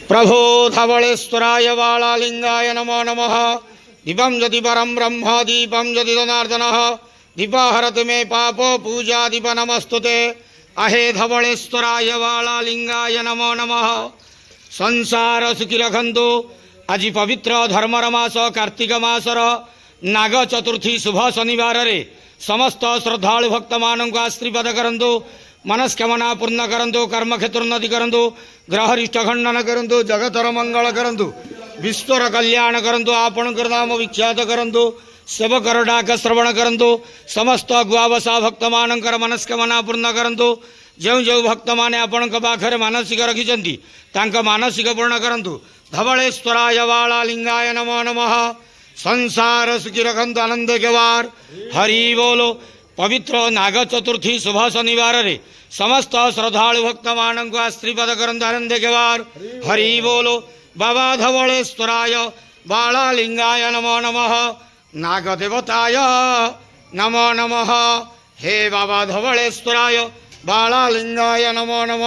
प्रभो धवलेश्वराय बालालिंगाय नमो नमः। दीपं ज्योति परं ब्रह्म दीपं ज्योति जनार्दनः दीपहरतु मे पापो पूजा दीप नमस्तुते। अहे धवलेश्वराय बालालिंगाय नमो नमः। संसार सुखी रखंतु। आज पवित्र धर्मर मास कार्तिक मासर नाग चतुर्थी शुभ शनिवार रे समस्त श्रद्धालु भक्त मानक आशीर्वाद करंतु। मनस्कामना पूर्ण करंतु। कर्मक्षेत्रोन्नति करंतु। ग्रहरिष्ट खंडन करंतु। जगतर मंगल करंतु। विश्वर कल्याण करंतु। आपणकर नाम विख्यात करंतु। सेवकर डाक श्रवण करंतु। समस्त गुआवसा भक्त मानकर मनस्कामना पूर्ण करंतु। जो जो भक्त माने आपणक पाखरे मानसिक रखिछंती तांका मानसिक पूर्ण करंतु। धवलेश्वराय बालालिंगाय नमो नमः। संसार सुखी रखंतु। आनंद केवार हरि बोलो। पवित्र नाग चतुर्थी शुभ शनिवार रे समस्त श्रद्धालु भक्त मानक आशीर्वाद करंतु। आनंद केवार हरि बोलो। बाबा धवलेश्वराय बालालिंगाय नमो नमः। नागदेवताय नमो नमः। हे बाबा धवलेश्वराय बालालिंगाय नमो नमः।